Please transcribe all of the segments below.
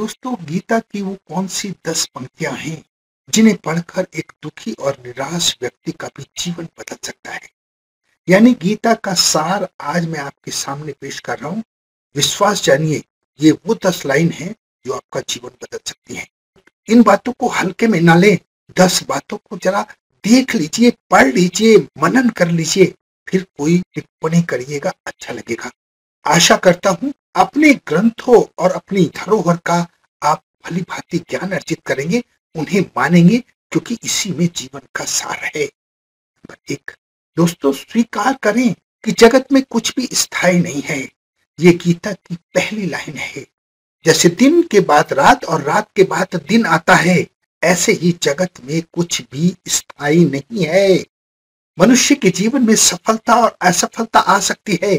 दोस्तों, गीता की वो कौन सी 10 पंक्तियां हैं जिन्हें पढ़कर एक दुखी और निराश व्यक्ति का भी जीवन बदल सकता है। यानी गीता का सार आज मैं आपके सामने पेश कर रहा हूं। विश्वास जानिए, ये वो 10 लाइन है जो आपका जीवन बदल सकती हैं। इन बातों को हल्के में ना लें। 10 बातों को जरा देख लीजिए, पढ़ लीजिए, मनन कर लीजिए, फिर कोई टिप्पणी करिएगा, अच्छा लगेगा। आशा करता हूं अपने ग्रंथों और अपनी धरोहर का आप भली भांति ज्ञान अर्जित करेंगे, उन्हें मानेंगे, क्योंकि इसी में जीवन का सार है। नंबर 1, दोस्तों स्वीकार करें कि जगत में कुछ भी स्थायी नहीं है। ये गीता की पहली लाइन है। जैसे दिन के बाद रात और रात के बाद दिन आता है, ऐसे ही जगत में कुछ भी स्थायी नहीं है। मनुष्य के जीवन में सफलता और असफलता आ सकती है,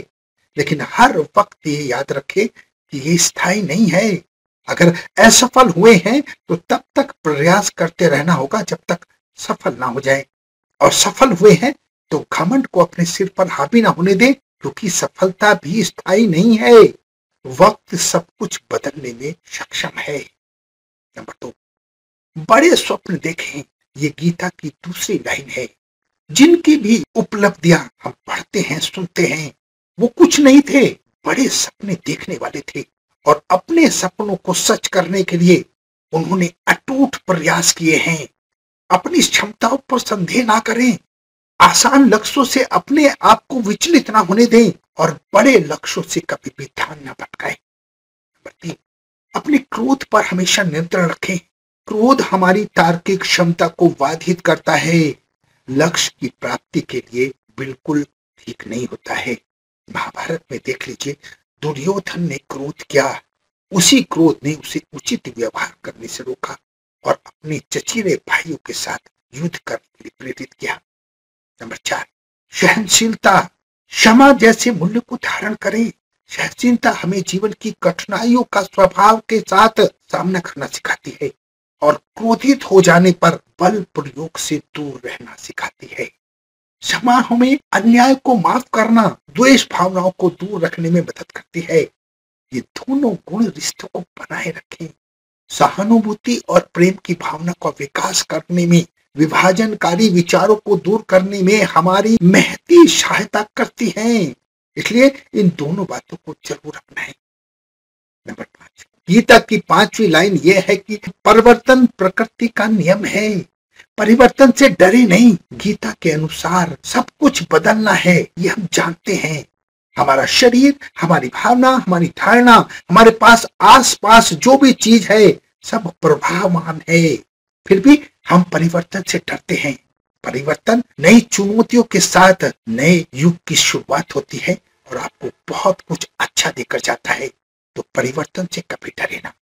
लेकिन हर वक्त ये याद रखें कि ये स्थायी नहीं है। अगर असफल हुए हैं तो तब तक प्रयास करते रहना होगा जब तक सफल ना हो जाए, और सफल हुए हैं तो घमंड को अपने सिर पर हावी ना होने दें, क्योंकि सफलता भी स्थायी नहीं है। वक्त सब कुछ बदलने में सक्षम है। नंबर 2, बड़े स्वप्न देखें। ये गीता की दूसरी लाइन है। जिनकी भी उपलब्धियां हम पढ़ते हैं, सुनते हैं, वो कुछ नहीं थे, बड़े सपने देखने वाले थे, और अपने सपनों को सच करने के लिए उन्होंने अटूट प्रयास किए हैं। अपनी क्षमताओं पर संदेह ना करें। आसान लक्ष्यों से अपने आप को विचलित ना होने दें, और बड़े लक्ष्यों से कभी भी ध्यान ना भटकाएं। नंबर 3, अपने क्रोध पर हमेशा नियंत्रण रखें। क्रोध हमारी तार्किक क्षमता को बाधित करता है। लक्ष्य की प्राप्ति के लिए बिल्कुल ठीक नहीं होता है। महाभारत में देख लीजिए, दुर्योधन ने क्रोध किया, उसी क्रोध ने उसे उचित व्यवहार करने से रोका और अपने चचेरे भाइयों के साथ युद्ध करने के लिए प्रेरित किया। नंबर 4, सहनशीलता, क्षमा जैसे मूल्य को धारण करें। सहनशीलता हमें जीवन की कठिनाइयों का स्वभाव के साथ सामना करना सिखाती है, और क्रोधित हो जाने पर बल प्रयोग से दूर रहना सिखाती है। क्षमा हमें अन्याय को माफ करना, द्वेष भावनाओं को दूर रखने में मदद करती है। ये दोनों गुण रिश्तों को बनाए रखें। सहानुभूति और प्रेम की भावना का विकास करने में, विभाजनकारी विचारों को दूर करने में हमारी महती सहायता करती हैं। इसलिए इन दोनों बातों को जरूर अपनाएं। नंबर 5, गीता की 5वीं लाइन यह है कि परिवर्तन प्रकृति का नियम है। परिवर्तन से डरे नहीं। गीता के अनुसार सब कुछ बदलना है, ये हम जानते हैं। हमारा शरीर, हमारी भावना, हमारी धारणा, हमारे पास आसपास जो भी चीज है, सब प्रभावमान है। फिर भी हम परिवर्तन से डरते हैं। परिवर्तन नई चुनौतियों के साथ नए युग की शुरुआत होती है, और आपको बहुत कुछ अच्छा देकर जाता है। तो परिवर्तन से कभी डरे ना।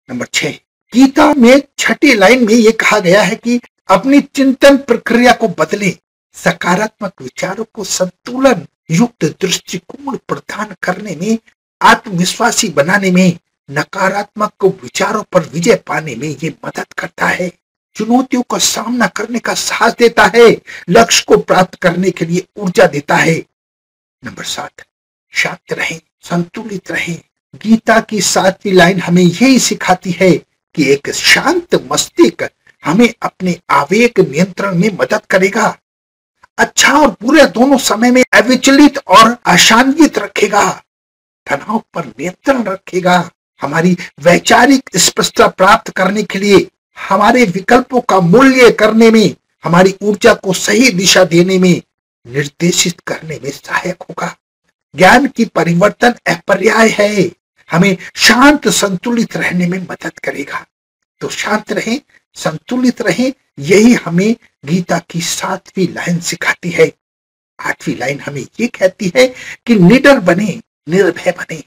नंबर 6, गीता में 6ठी लाइन में यह कहा गया है कि अपनी चिंतन प्रक्रिया को बदलें। सकारात्मक विचारों को संतुलन युक्त दृष्टिकोण प्रदान करने में, आत्मविश्वासी बनाने में, नकारात्मक विचारों पर विजय पाने में ये मदद करता है। चुनौतियों का सामना करने का साहस देता है, लक्ष्य को प्राप्त करने के लिए ऊर्जा देता है। नंबर 7, शांत रहें, संतुलित रहें। गीता की 7वीं लाइन हमें यही सिखाती है कि एक शांत मस्तिष्क हमें अपने आवेग नियंत्रण में मदद करेगा। अच्छा और बुरे दोनों समय में अविचलित और अशांत रखेगा। तनाव पर नियंत्रण रखेगा। हमारी वैचारिक स्पष्टता प्राप्त करने के लिए, हमारे विकल्पों का मूल्य करने में, हमारी ऊर्जा को सही दिशा देने में, निर्देशित करने में सहायक होगा। ज्ञान की परिवर्तन अपर्याय है, हमें शांत संतुलित रहने में मदद करेगा। तो शांत रहें, संतुलित रहें, यही हमें गीता की 7वीं लाइन सिखाती है। 8वीं लाइन हमें ये कहती है कि निडर बने, निर्भय बने।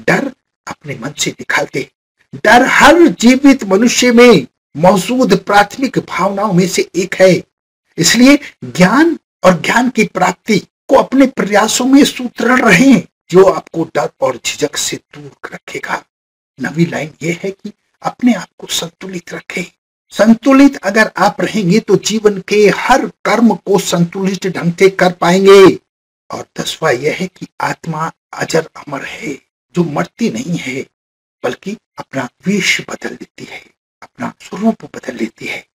डर अपने मन से निकाल दे। डर हर जीवित मनुष्य में मौजूद प्राथमिक भावनाओं में से एक है। इसलिए ज्ञान और ज्ञान की प्राप्ति को अपने प्रयासों में सुदृढ़ रहें, जो आपको डर और झिझक से दूर रखेगा। 9वीं लाइन यह है कि अपने आप को संतुलित रखें। संतुलित अगर आप रहेंगे तो जीवन के हर कर्म को संतुलित ढंग से कर पाएंगे। और 10वां यह है कि आत्मा अजर अमर है, जो मरती नहीं है, बल्कि अपना वेश बदल लेती है, अपना स्वरूप बदल लेती है।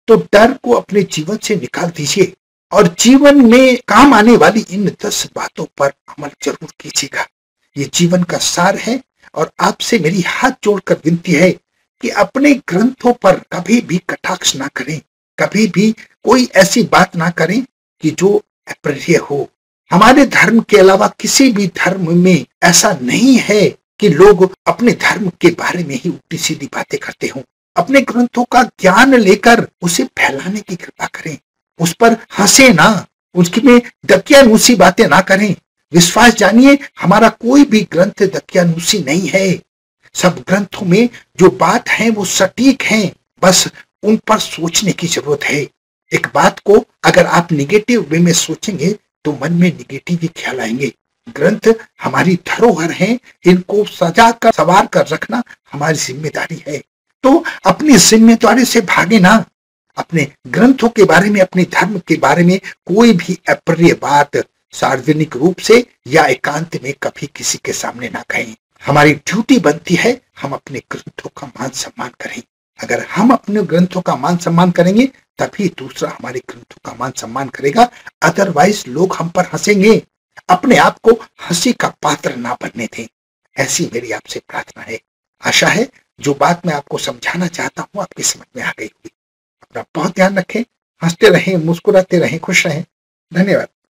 तो डर को अपने जीवन से निकाल दीजिए और जीवन में काम आने वाली इन 10 बातों पर अमल जरूर कीजिएगा। ये जीवन का सार है और आपसे मेरी हाथ जोड़कर विनती है कि अपने ग्रंथों पर कभी भी कटाक्ष ना करें, कभी भी कोई ऐसी बात ना करें कि जो अप्रिय हो। हमारे धर्म के अलावा किसी भी धर्म में ऐसा नहीं है कि लोग अपने धर्म के बारे में ही उल्टी सीधी बातें करते हों। अपने ग्रंथों का ज्ञान लेकर उसे फैलाने की कृपा करें, उस पर हंसे ना, उसकी में दकियानूसी बातें ना करें। विश्वास जानिए, हमारा कोई भी ग्रंथ दकियानूसी नहीं है। सब ग्रंथों में जो बात है वो सटीक है, बस उन पर सोचने की जरूरत है। एक बात को अगर आप निगेटिव वे में सोचेंगे तो मन में निगेटिव ही ख्याल आएंगे। ग्रंथ हमारी धरोहर है, इनको सजा कर संवार कर रखना हमारी जिम्मेदारी है। तो अपनी जिम्मेदारी से भागे ना। अपने ग्रंथों के बारे में, अपने धर्म के बारे में कोई भी अप्रिय बात सार्वजनिक रूप से या एकांत में कभी किसी के सामने ना कहें। हमारी ड्यूटी बनती है हम अपने ग्रंथों का मान सम्मान करें। अगर हम अपने ग्रंथों का मान सम्मान करेंगे तभी दूसरा हमारे ग्रंथों का मान सम्मान करेगा, अदरवाइज लोग हम पर हंसेंगे। अपने आप को हंसी का पात्र ना बनने दें, ऐसी मेरी आपसे प्रार्थना है। आशा है जो बात मैं आपको समझाना चाहता हूं आपकी समझ में आ गई होगी। अपना बहुत ध्यान रखें, हंसते रहें, मुस्कुराते रहें, खुश रहें। धन्यवाद।